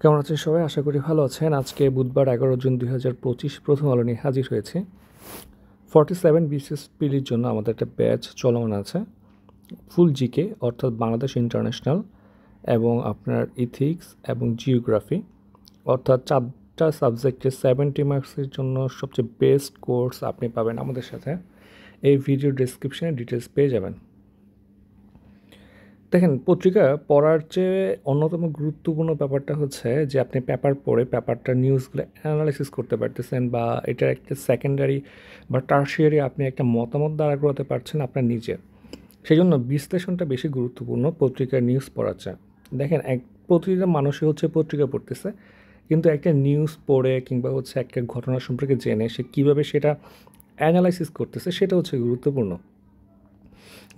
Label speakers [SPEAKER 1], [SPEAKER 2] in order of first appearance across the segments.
[SPEAKER 1] কেমন আছেন সবাই? আশা করি ভালো আছেন। আজকে বুধবার 11 জুন 2025 প্রথম আলো নিয়ে হাজির হয়েছে। 47 বিসিএস পিলির জন্য আমাদের একটা ব্যাচ চলমান আছে। ফুল জিকে অর্থাৎ বাংলাদেশ ইন্টারন্যাশনাল এবং আপনার ইথিক্স এবং জিওগ্রাফি অর্থাৎ 4টা সাবজেক্টে 70 মার্কসের জন্য সবচেয়ে বেস্ট কোর্স আপনি পাবেন আমাদের সাথে। এই ভিডিও ডেসক্রিপশনে ডিটেলস পেয়ে যাবেন। দেখেন, পত্রিকা পড়ার চেয়ে অন্যতম গুরুত্বপূর্ণ ব্যাপারটা হচ্ছে যে আপনি পেপার পড়ে পেপারটার নিউজগুলো অ্যানালাইসিস করতে পারতেছেন, বা এটার একটা সেকেন্ডারি বা টার্সিয়ারি আপনি একটা মতামত দাঁড়া করাতে পারছেন আপনার নিজের। সেই জন্য বিশ্লেষণটা বেশি গুরুত্বপূর্ণ পত্রিকার নিউজ পড়ার চেয়ে। দেখেন, প্রতিটা মানুষই হচ্ছে পত্রিকা পড়তেছে, কিন্তু একটা নিউজ পড়ে কিংবা হচ্ছে একটা ঘটনা সম্পর্কে জেনে সে কীভাবে সেটা অ্যানালাইসিস করতেছে সেটা হচ্ছে গুরুত্বপূর্ণ।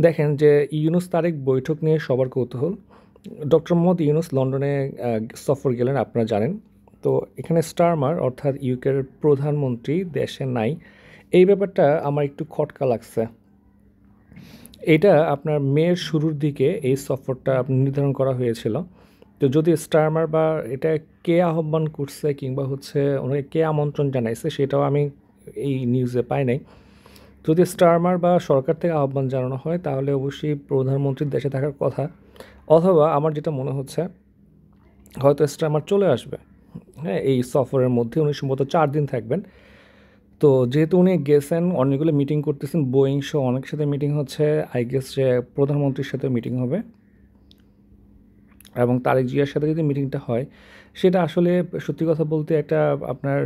[SPEAKER 1] দেখেন যে ইউনুস তারেক বৈঠক নিয়ে সবার কৌতূহল। ডক্টর মোহাম্মদ ইউনুস লন্ডনে সফর গেলেন, আপনারা জানেন। তো এখানে স্টারমার অর্থাৎ ইউকের প্রধানমন্ত্রী দেশে নাই। এই ব্যাপারটা আমার একটু খটকা লাগছে। এটা আপনার মেয়ের শুরুর দিকে এই সফরটা নির্ধারণ করা হয়েছিল। তো যদি স্টারমার বা এটা কে আহ্বান করছে কিংবা হচ্ছে ওনাকে কে আমন্ত্রণ জানাইছে সেটাও আমি এই নিউজে পাই নাই। যদি স্টারমার বা সরকার থেকে আহ্বান জানানো হয় তাহলে অবশ্যই প্রধানমন্ত্রীর দেশে থাকার কথা, অথবা আমার যেটা মনে হচ্ছে হয়তো স্টারমার চলে আসবে। হ্যাঁ, এই সফরের মধ্যে উনি সম্ভবত 4 দিন থাকবেন। তো যেহেতু উনি গেছেন, অনেকগুলো মিটিং করতেছেন, বোয়িং সহ অনেকের সাথে মিটিং হচ্ছে, আই গেস যে প্রধানমন্ত্রীর সাথে মিটিং হবে এবং তারেক জিয়ার সাথে যদি মিটিংটা হয় সেটা আসলে সত্যি কথা বলতে একটা আপনার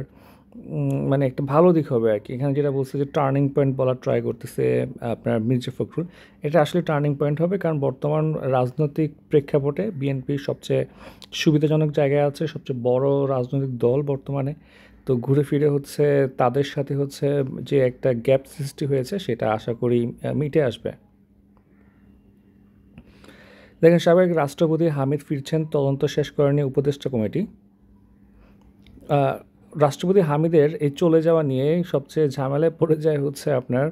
[SPEAKER 1] মানে একটা ভালো দিক হবে আর কি। এখানে যেটা বলছে যে টার্নিং পয়েন্ট বলার ট্রাই করতেছে আপনার মির্জা ফখরুল, এটা আসলে টার্নিং পয়েন্ট হবে, কারণ বর্তমান রাজনৈতিক প্রেক্ষাপটে বিএনপি সবচেয়ে সুবিধাজনক জায়গায় আছে, সবচেয়ে বড় রাজনৈতিক দল বর্তমানে। তো ঘুরে ফিরে হচ্ছে তাদের সাথে হচ্ছে যে একটা গ্যাপ সৃষ্টি হয়েছে সেটা আশা করি মিটে আসবে। দেখেন, সাবেক রাষ্ট্রপতি হামিদ ফিরছেন, তদন্ত শেষ করেনি উপদেষ্টা কমিটি। রাষ্ট্রপতি হামিদের এই চলে যাওয়া নিয়ে সবচেয়ে ঝামেলায় পড়ে যায় হচ্ছে আপনার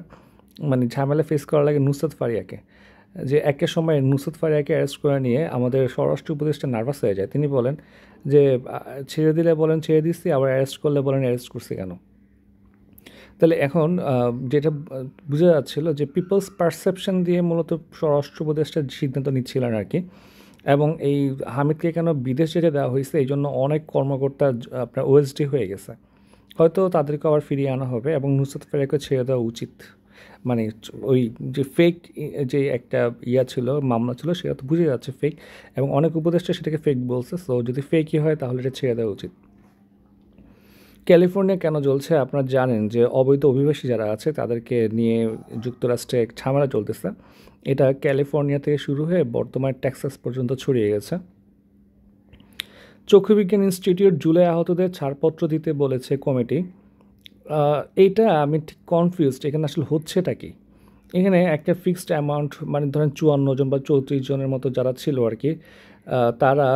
[SPEAKER 1] ঝামেলা ফেস করা লাগে নুসরাত ফারিয়াকে। যে একটা সময় নুসরাত ফারিয়াকে অ্যারেস্ট করে নিয়ে আমাদের স্বরাষ্ট্র উপদেষ্টা নার্ভাস হয়ে যায়। তিনি বলেন যে ছেড়ে দিলে বলেন ছেড়ে দিচ্ছি, আবার অ্যারেস্ট করলে বলেন অ্যারেস্ট করছি কেন। তাহলে এখন যেটা বোঝা যাচ্ছিল যে পিপলস পারসেপশন দিয়ে মূলত স্বরাষ্ট্র উপদেষ্টা সিদ্ধান্ত নিচ্ছিলেন আর কি। এবং এই হামিদকে কেন বিদেশ যেতে দেওয়া হয়েছে এই জন্য অনেক কর্মকর্তা আপনার ওএসডি হয়ে গেছে। হয়তো তাদেরকে আবার ফিরিয়ে আনা হবে এবং নুসরাত ফারিয়াকে ছেড়ে দেওয়া উচিত। ওই যে ফেক যে একটা ছিল, মামলা ছিল, সেটা তো বুঝে যাচ্ছে ফেক, এবং অনেক উপদেষ্টা সেটাকে ফেক বলছে। সো যদি ফেকই হয় তাহলে এটা ছেড়ে দেওয়া উচিত। ক্যালিফোর্নিয়া কেন জ্বলছে? আপনারা জানেন যে অবৈধ অভিবাসী যারা আছে তাদেরকে নিয়ে যুক্তরাষ্ট্রে ঝামেলা চলতেছে। এটা ক্যালিফোর্নিয়া থেকে শুরু হয়ে বর্তমানে টেক্সাস পর্যন্ত ছড়িয়ে গেছে। চক্ষু বিজ্ঞান ইনস্টিটিউট জুলাই আহতদের ছাড়পত্র দিতে বলেছে কমিটি। এইটা আমি ঠিক কনফিউজড, এখানে আসলে হচ্ছেটা কি। এখানে একটা ফিক্সড অ্যামাউন্ট, ধরেন 54 জন বা 34 জনের মতো যারা ছিল আর কি, তারা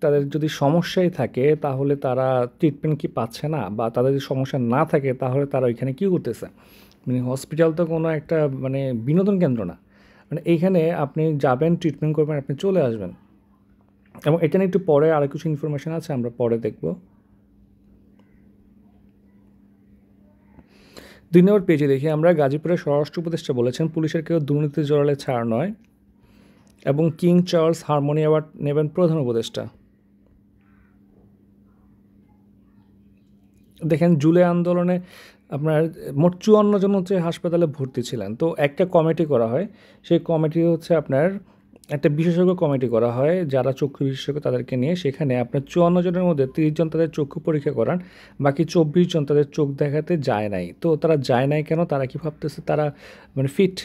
[SPEAKER 1] তাদের যদি সমস্যাই থাকে তাহলে তারা ট্রিটমেন্ট কি পাচ্ছে না, বা তাদের যদি সমস্যা না থাকে তাহলে তারা ওইখানে কী করতেছে। হসপিটাল তো কোনো একটা বিনোদন কেন্দ্র না। এইখানে আপনি যাবেন, ট্রিটমেন্ট করবেন, আপনি চলে আসবেন। এবং এটা নিয়ে একটু পরে আরও কিছু ইনফরমেশান আছে, আমরা পরে দেখব। 2 নম্বর পেজে দেখি আমরা, গাজীপুরের স্বরাষ্ট্র উপদেষ্টা বলেছেন পুলিশের কেউ দুর্নীতি জড়ালে ছাড় নয়, এবং কিং চার্লস হারমোনি অ্যাওয়ার্ড নেবেন প্রধান উপদেষ্টা। দেখেন, জুলাই আন্দোলনে আপনার মোট 54 জন হচ্ছে হাসপাতালে ভর্তি ছিলেন। তো একটা কমিটি করা হয়, সেই কমিটি হচ্ছে আপনার একটা বিশেষজ্ঞ কমিটি করা হয় যারা চক্ষু বিশেষজ্ঞ তাদেরকে নিয়ে, সেখানে আপনার 54 জনের মধ্যে 30 জন তাদের চক্ষু পরীক্ষা করান, বাকি 24 জন তাদের চোখ দেখাতে যায় নাই। তো তারা যায় নাই কেন? তারা কি ভাবতেছে তারা ফিট,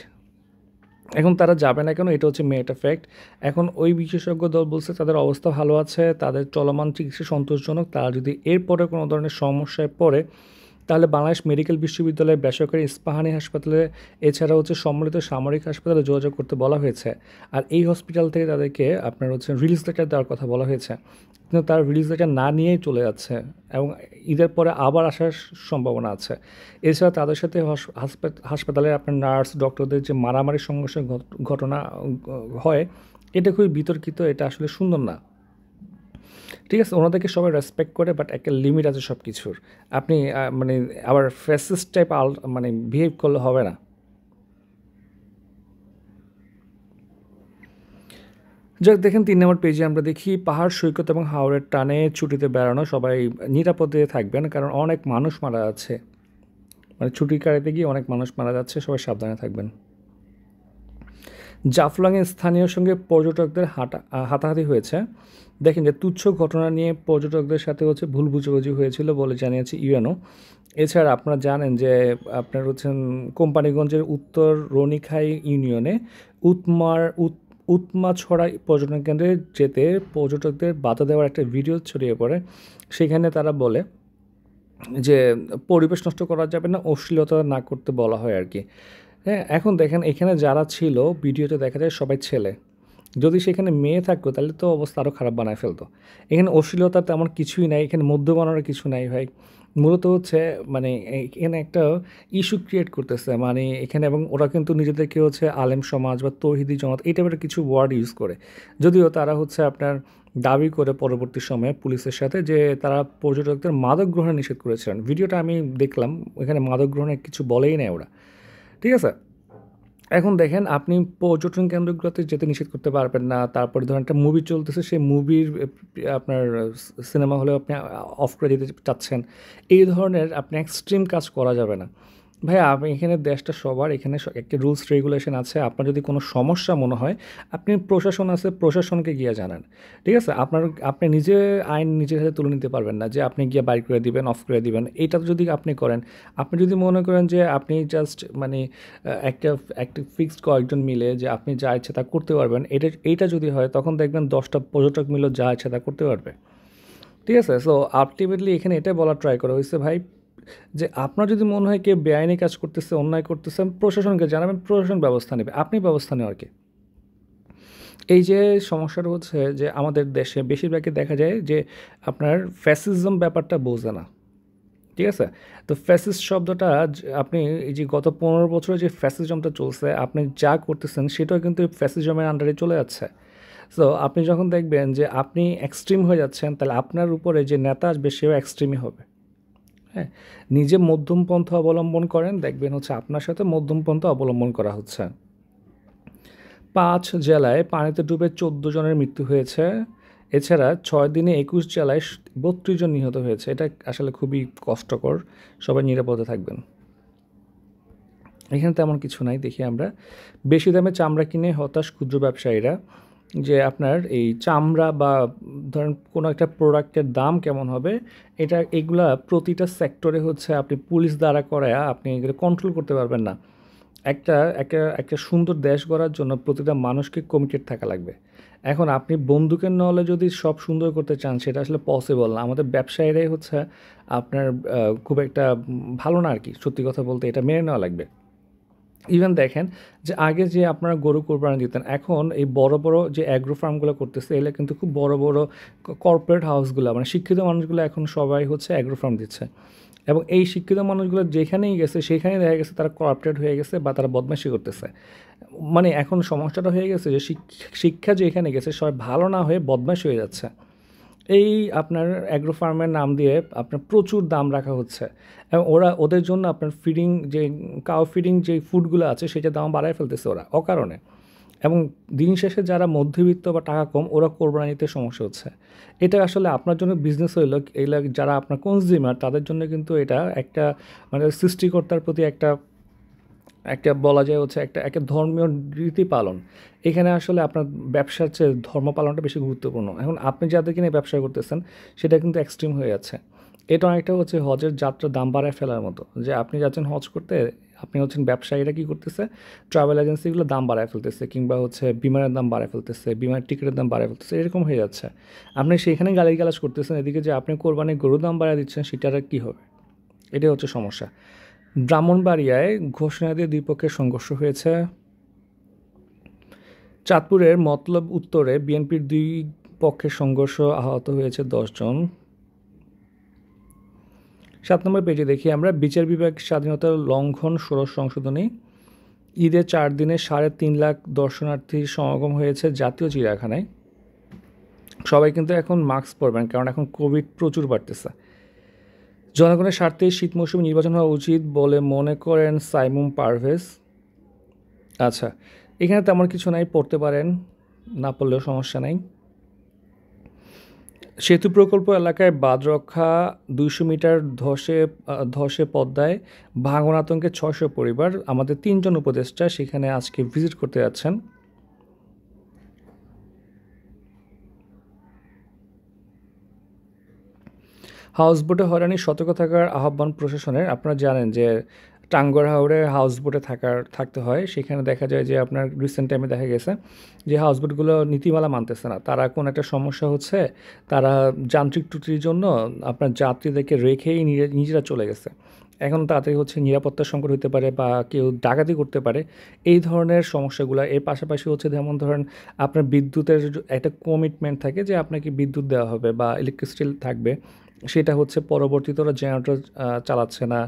[SPEAKER 1] এখন তারা যাবে না কেন? এটা হচ্ছে মেয়েটা ফ্যাক্ট। এখন ওই বিশেষজ্ঞ দল বলছে তাদের অবস্থা ভালো আছে, তাদের চলমান চিকিৎসা সন্তোষজনক। তারা যদি এরপরে কোনো ধরনের সমস্যায় পড়ে তাহলে বাংলাদেশ মেডিকেল বিশ্ববিদ্যালয়ের বেসরকারি ইস্পাহানি হাসপাতালে, এছাড়া হচ্ছে সম্মিলিত সামরিক হাসপাতালে যোগাযোগ করতে বলা হয়েছে। আর এই হসপিটাল থেকে তাদেরকে আপনার হচ্ছে রিলিজ লেটার দেওয়ার কথা বলা হয়েছে, কিন্তু তার রিলিজ লেটার না নিয়েই চলে যাচ্ছে, এবং ঈদের পরে আবার আসার সম্ভাবনা আছে। এছাড়া তাদের সাথে হাসপাতালের আপনার নার্স ডক্টরদের যে মারামারি সংঘর্ষের ঘটনা হয়, এটা খুবই বিতর্কিত, এটা আসলে সুন্দর না। ঠিক আছে? ওনাদেরকে সবাই রেসপেক্ট করে, বাট একটা লিমিট আছে সব কিছুর। আপনি মানে আবার ফ্যাসিস্ট টাইপ মানে বিহেভ করলে হবে না। যাক দেখেন ৩ নম্বর পেজে আমরা দেখি পাহাড় সৈকত এবং হাওরের টানে ছুটিতে বেড়ানো, সবাই নিরাপদে থাকবেন কারণ অনেক মানুষ মারা যাচ্ছে, মানে ছুটি কাটাতে গিয়ে অনেক মানুষ মারা যাচ্ছে, সবাই সাবধানে থাকবেন। জাফলংয়ে স্থানীয় সঙ্গে পর্যটকদের হাতাহাতি হয়েছে। দেখেন যে তুচ্ছ ঘটনা নিয়ে পর্যটকদের সাথে হচ্ছে ভুল বুঝাবুঝি হয়েছিল বলে জানিয়েছে ইউএনও। এছাড়া আপনারা জানেন যে আপনার হচ্ছেন কোম্পানিগঞ্জের উত্তর রনিখাই ইউনিয়নে উৎমার উৎমাছড়া পর্যটন কেন্দ্রে যেতে পর্যটকদের বাধা দেওয়ার একটা ভিডিও ছড়িয়ে পড়ে। সেখানে তারা বলে যে পরিবেশ নষ্ট করা যাবে না, অশ্লীলতা না করতে বলা হয় আর কি। হ্যাঁ, এখন দেখেন এখানে যারা ছিল ভিডিওতে দেখা যায় সবাই ছেলে। যদি সেখানে মেয়ে থাকতো তাহলে তো অবস্থা আরও খারাপ বানায় ফেলতো। এখানে অশ্লীলতা তেমন কিছুই নাই, এখানে মদ্যপানের কিছু নাই ভাই। মূলত হচ্ছে মানে এখানে একটা ইস্যু ক্রিয়েট করতেছে মানে এখানে, এবং ওরা কিন্তু নিজেদেরকে হচ্ছে আলেম সমাজ বা তৌহিদি জমাত এই টাইপের কিছু ওয়ার্ড ইউজ করে। যদিও তারা হচ্ছে আপনার দাবি করে পরবর্তী সময়ে পুলিশের সাথে যে তারা পর্যটকদের মাদক গ্রহণে নিষেধ করেছিলেন। ভিডিওটা আমি দেখলাম, এখানে মাদক গ্রহণের কিছু বলেই নেই ওরা। ঠিক আছে? এখন দেখেন আপনি পর্যটন কেন্দ্রগুলোতে যেতে নিষেধ করতে পারবেন না। তারপরে ধরেন একটা মুভি চলতেছে, সেই মুভির আপনার সিনেমা হলেও আপনি অফ করে দিতে চাচ্ছেন। এই ধরনের আপনি এক্সট্রিম কাজ করা যাবে না। ভাইয়া আপনি এখানে দেশটা সবার, এখানে একটা রুলস রেগুলেশন আছে। আপনার যদি কোনো সমস্যা মনে হয় আপনি প্রশাসন আছে, প্রশাসনকে গিয়ে জানান। ঠিক আছে? আপনি নিজে আইন নিজের হাতে তুলে নিতে পারবেন না যে আপনি গিয়ে বাইর করে দিবেন, অফ করে দিবেন। এইটা যদি আপনি করেন, আপনি যদি মনে করেন যে আপনি জাস্ট মানে একটা একটা ফিক্সড কয়েকজন মিলে যে আপনি যা ইচ্ছে তা করতে পারবেন, এইটা যদি হয় তখন দেখবেন 10টা পর্যটক মিলেও যা ইচ্ছে তা করতে পারবে। ঠিক আছে? সো আল্টিমেটলি এখানে এটাই বলার ট্রাই করা হয়েছে ভাই, যে আপনার যদি মনে হয় কেউ বেআইনি কাজ করতেছে, অন্যায় করতেছে, প্রশাসনকে জানাবেন, প্রশাসন ব্যবস্থা নেবে, আপনি ব্যবস্থা নেওয়ার কি? এই যে সমস্যাটা হচ্ছে যে আমাদের দেশে বেশিরভাগই দেখা যায় যে আপনার ফ্যাসিজম ব্যাপারটা বোঝে না। ঠিক আছে? তো ফ্যাসিস্ট শব্দটা আপনি এই যে গত 15 বছরে যে ফ্যাসিজমটা চলছে, আপনি যা করতেছেন সেটাও কিন্তু ফ্যাসিজমের আন্ডারে চলে যাচ্ছে। সো আপনি যখন দেখবেন যে আপনি এক্সট্রিম হয়ে যাচ্ছেন, তাহলে আপনার উপরে যে নেতা আসবে সেও এক্সট্রিমই হবে। হ্যাঁ? নিজে মধ্যম পন্থা অবলম্বন করেন, দেখবেন হচ্ছে আপনার সাথে মধ্যম পন্থা অবলম্বন করা হচ্ছে। 5 জেলায় পানিতে ডুবে 14 জনের মৃত্যু হয়েছে। এছাড়া 6 দিনে 21 জেলায় 32 জন নিহত হয়েছে। এটা আসলে খুবই কষ্টকর। সবাই নিরাপদে থাকবেন। এখানে তেমন কিছু নাই, দেখি আমরা। বেশি দামে চামড়া কিনে হতাশ ক্ষুদ্র ব্যবসায়ীরা। যে আপনার এই চামড়া বা ধরেন কোনো একটা প্রোডাক্টের দাম কেমন হবে, এগুলা প্রতিটা সেক্টরে হচ্ছে আপনি পুলিশ দ্বারা করায়া আপনি এগুলো কন্ট্রোল করতে পারবেন না। একটা একটা একটা সুন্দর দেশ গড়ার জন্য প্রতিটা মানুষকে কমিটেড থাকা লাগবে। এখন আপনি বন্দুকের নলে যদি সব সুন্দর করতে চান সেটা আসলে পসিবল না। আমাদের ব্যবসায়ীরাই হচ্ছে আপনার খুব একটা ভালো না আর কি, সত্যি কথা বলতে এটা মেনে নেওয়া লাগবে। ইভেন দেখেন যে আগে যে আপনারা গরু কোরবানি দিতেন, এখন এই বড় বড় যে অ্যাগ্রো ফার্মগুলো করতেছে এগুলো কিন্তু খুব বড় বড় কর্পোরেট হাউসগুলো, মানে শিক্ষিত মানুষগুলো এখন সবাই হচ্ছে অ্যাগ্রো ফার্ম দিচ্ছে। এবং এই শিক্ষিত মানুষগুলো যেখানেই গেছে সেখানেই দেখা গেছে তারা করাপ্টেড হয়ে গেছে বা তারা বদমাইশি করতেছে। মানে এখন সমস্যাটা হয়ে গেছে যে শিক্ষা যেখানে গেছে সবাই ভালো না হয়ে বদমাইশ হয়ে যাচ্ছে। এই আপনার অ্যাগ্রো ফার্মের নাম দিয়ে আপনার প্রচুর দাম রাখা হচ্ছে, এবং ওদের জন্য আপনার ফিডিং যে কাউ ফিডিং যে ফুডগুলো আছে সেটার দাম বাড়ায় ফেলতেছে ওরা অকারণে। এবং দিন শেষে যারা মধ্যবিত্ত বা টাকা কম ওরা কোরবানি নিতে সমস্যা হচ্ছে। এটা আসলে আপনার জন্য বিজনেস হইলো, এগুলো যারা আপনার কনজিউমার তাদের জন্য কিন্তু এটা একটা মানে সৃষ্টিকর্তার প্রতি একটা একটা বলা যায় হচ্ছে একটা একটা ধর্মীয় রীতি পালন। এখানে আসলে আপনার ব্যবসার চেয়ে ধর্ম পালনটা বেশি গুরুত্বপূর্ণ। এখন আপনি যাদেরকে নিয়ে ব্যবসা করতেছেন সেটা কিন্তু এক্সট্রিম হয়ে যাচ্ছে। এটা অনেকটা হচ্ছে হজের যাত্রার দাম বাড়ায় ফেলার মতো, যে আপনি যাচ্ছেন হজ করতে, আপনি হচ্ছেন ব্যবসায়ীরা কী করতেছে, ট্রাভেল এজেন্সিগুলো দাম বাড়ায় ফেলতেছে, কিংবা হচ্ছে বিমানের দাম বাড়ায় ফেলতেছে, বিমানের টিকিটের দাম বাড়ায় ফেলতেছে, এরকম হয়ে যাচ্ছে। আপনি সেখানে গালিগালাজ করতেছেন, এদিকে যে আপনি কোরবানির গরুর দাম বাড়ায় দিচ্ছেন সেটার কী হবে? এটাই হচ্ছে সমস্যা। ব্রাহ্মণবাড়িয়ায় ঘোষণা দিয়ে দুই পক্ষের সংঘর্ষ হয়েছে। চাঁদপুরের মতলব উত্তরে বিএনপির দুই পক্ষের সংঘর্ষ, আহত হয়েছে 10 জন। 7 নম্বর পেজে দেখি আমরা বিচার বিভাগ স্বাধীনতার লঙ্ঘন ষোড়শ সংশোধনী। ঈদের 4 দিনে 3.5 লাখ দর্শনার্থীর সমাগম হয়েছে জাতীয় চিড়িয়াখানায়। সবাই কিন্তু এখন মাস্ক পরবেন, কারণ এখন কোভিড প্রচুর বাড়তেছে। জনগণের স্বার্থে শীত মৌসুমে নির্বাচন হওয়া উচিত বলে মনে করেন সাইমুম পারভেজ। আচ্ছা, এখানে তেমন কিছু নাই, পড়তে পারেন, না পড়লেও সমস্যা নাই। সেতু প্রকল্প এলাকায় বাঁধ রক্ষা, 200 মিটার ধসে পদ্মায় ভাঙন আতঙ্কে 600 পরিবার। আমাদের 3জন উপদেষ্টা সেখানে আজকে ভিজিট করতে যাচ্ছেন। হাউসবোটে হয়রানি, সতর্ক থাকার আহ্বান প্রশাসনের। আপনারা জানেন যে টাঙ্গুয়ার হাওরে হাউসবোটে থাকতে হয়। সেখানে দেখা যায় যে আপনার রিসেন্ট টাইমে দেখা গেছে যে হাউসবোটগুলো নীতিমালা মানতেছে না। তারা কোনো একটা সমস্যা হচ্ছে, তারা যান্ত্রিক ত্রুটির জন্য আপনার যাত্রীদেরকে রেখেই নিজেরা চলে গেছে। এখন তাড়াতাড়ি হচ্ছে নিরাপত্তার সংকট হতে পারে বা কেউ ডাকাতি করতে পারে, এই ধরনের সমস্যাগুলো। এর পাশাপাশি হচ্ছে যেমন ধরেন আপনার বিদ্যুতের একটা কমিটমেন্ট থাকে যে আপনাকে বিদ্যুৎ দেওয়া হবে বা ইলেকট্রিসিটি থাকবে, সেটা হচ্ছে পরবর্তীতে ওরা জেনারেটর চালাচ্ছে না,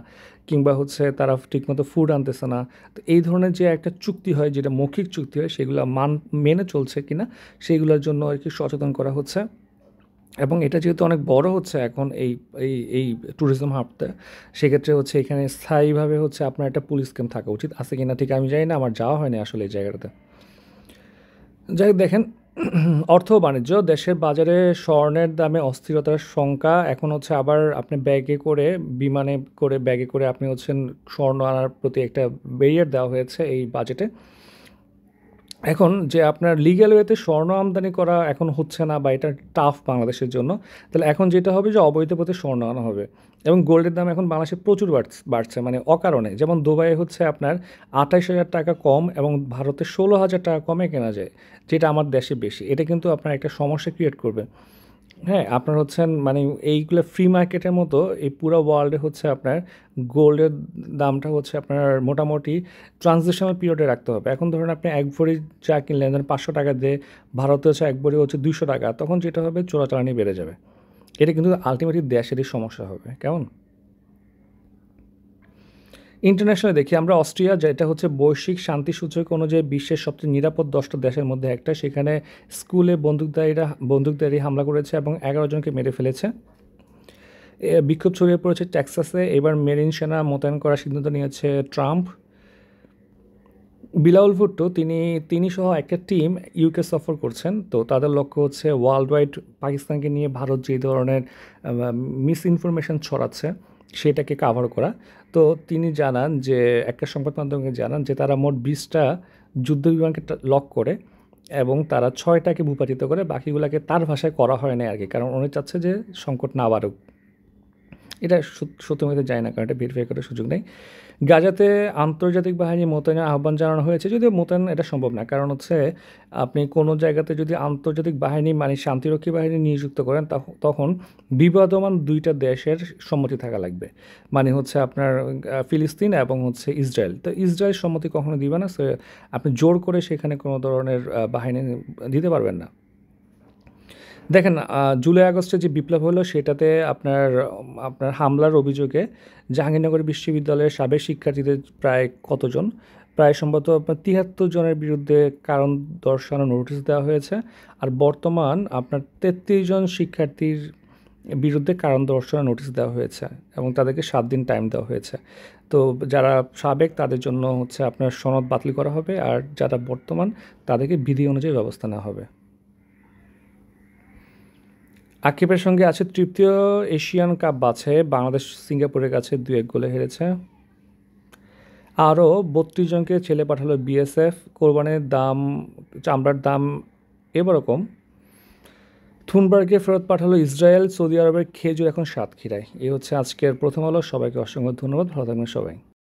[SPEAKER 1] কিংবা হচ্ছে তারা ঠিকমতো ফুড আনতেছে না। তো এই ধরনের যে একটা চুক্তি হয়, যেটা মৌখিক চুক্তি হয়, সেগুলো মেনে চলছে কিনা সেগুলোর জন্য আর কি সচেতন করা হচ্ছে। এবং এটা যেহেতু অনেক বড় হচ্ছে এখন এই এই এই ট্যুরিজম হাবটা, সেক্ষেত্রে হচ্ছে এখানে স্থায়ীভাবে হচ্ছে আপনার একটা পুলিশ ক্যাম্প থাকা উচিত। আছে কিনা ঠিক আমি জানি না, আমার যাওয়া হয়নি আসলে এই জায়গাটাতে। যাই হোক, দেখেন, অর্থ ও বাণিজ্য, দেশের বাজারে স্বর্ণের দামে অস্থিরতার শঙ্কা। এখন হচ্ছে আবার আপনি বিমানে করে ব্যাগে করে আপনি হচ্ছেন স্বর্ণ আনার প্রতি একটা ব্যারিয়ার দেওয়া হয়েছে এই বাজেটে। এখন যে আপনার লিগ্যাল ওয়েতে স্বর্ণ আমদানি করা এখন হচ্ছে না, বা এটা টাফ বাংলাদেশের জন্য, তাহলে এখন যেটা হবে যে অবৈধ পথে স্বর্ণ আনা হবে। এবং গোল্ডের দাম এখন বাংলাদেশে প্রচুর বাড়ছে, মানে অকারণে। যেমন দুবাইয়ে হচ্ছে আপনার 28,000 টাকা কম এবং ভারতে 16,000 টাকা কমে কেনা যায়, যেটা আমার দেশে বেশি। এটা কিন্তু আপনার একটা সমস্যা ক্রিয়েট করবে। হ্যাঁ, আপনার হচ্ছেন মানে এইগুলো ফ্রি মার্কেটের মতো এই পুরো ওয়ার্ল্ডে হচ্ছে আপনার গোল্ডের দামটা হচ্ছে আপনার মোটামুটি ট্রানজিশনাল পিরিয়ডে রাখতে হবে। এখন ধরুন আপনি এক ভরি যা কিনলেন, ধরেন 500 টাকা দিয়ে, ভারতে হচ্ছে এক ভরি হচ্ছে 200 টাকা, তখন যেটা হবে চোরাচালানি বেড়ে যাবে। এটা কিন্তু আলটিমেটলি দেশেরই সমস্যা হবে, কেমন? ইন্টারন্যাশনালি দেখি আমরা, অস্ট্রিয়া, যেটা হচ্ছে বৈশ্বিক শান্তি সূচক অনুযায়ী বিশ্বের সবচেয়ে নিরাপদ 10টা দেশের মধ্যে একটা, সেখানে স্কুলে বন্দুকধারী হামলা করেছে এবং 11 জনকে মেরে ফেলেছে। বিক্ষোভ ছড়িয়ে পড়েছে টেক্সাসে। এবার মেরিন সেনা মোতায়েন করার সিদ্ধান্ত নিয়েছে ট্রাম্প। বিলাউল ভুট্টো তিনি সহ একটা টিম ইউকে সফর করছেন। তো তাদের লক্ষ্য হচ্ছে ওয়ার্ল্ড ওয়াইড পাকিস্তানকে নিয়ে ভারত যে ধরনের মিস ইনফরমেশন ছড়াচ্ছে সেটাকে কাভার করা। তো তিনি জানান যে, একটা সংবাদ মাধ্যমকে জানান যে তারা মোট 20টা যুদ্ধ বিমানকে লক করে এবং তারা 6টাকে ভূপাতিত করে, বাকিগুলোকে তার ভাষায় করা হয় না আর কি, কারণ উনি চাচ্ছে যে সংকট না বাড়ুক। এটা সত্য মিথ্যা যায় না, কারণ এটা ভেরিফাই করার সুযোগ নেই। গাজাতে আন্তর্জাতিক বাহিনী মোতায়েনের আহ্বান জানানো হয়েছে, যদিও মোতায়েন এটা সম্ভব না, কারণ হচ্ছে আপনি কোনো জায়গাতে যদি আন্তর্জাতিক বাহিনী মানে শান্তিরক্ষী বাহিনী নিযুক্ত করেন, তখন বিবাদমান 2টা দেশের সম্মতি থাকা লাগবে। মানে হচ্ছে আপনার ফিলিস্তিন এবং হচ্ছে ইসরায়েল। তো ইসরায়েল সম্মতি কখনো দিবে না, সো আপনি জোর করে সেখানে কোনো ধরনের বাহিনী দিতে পারবেন না। দেখেন, জুলাই আগস্টে যে বিপ্লব হলো সেটাতে আপনার আপনার হামলার অভিযোগে জাহাঙ্গীরনগর বিশ্ববিদ্যালয়ের সাবেক শিক্ষার্থীদের প্রায় কতজন, প্রায় সম্ভবত আপনার 73 জনের বিরুদ্ধে কারণ দর্শানোর নোটিশ দেওয়া হয়েছে। আর বর্তমান আপনার 33 জন শিক্ষার্থীর বিরুদ্ধে কারণ দর্শানোর নোটিশ দেওয়া হয়েছে এবং তাদেরকে 7 দিন টাইম দেওয়া হয়েছে। তো যারা সাবেক তাদের জন্য হচ্ছে আপনার সনদ বাতিল করা হবে, আর যারা বর্তমান তাদেরকে বিধি অনুযায়ী ব্যবস্থা নেওয়া হবে। আক্ষেপের সঙ্গে আছে তৃতীয় এশিয়ান কাপ বাছে, বাংলাদেশ সিঙ্গাপুরের কাছে 2-1 গোলে হেরেছে। আরও 32 জনকে ছেলে পাঠালো বিএসএফ। কোরবানির দাম, চামড়ার দাম এরকম। থুনবার্গে ফেরত পাঠালো ইসরায়েল। সৌদি আরবের খেজুর এখন সাতক্ষীরায়। এই হচ্ছে আজকের প্রথম আলো। সবাইকে অসংখ্য ধন্যবাদ, ভালো থাকবেন সবাই।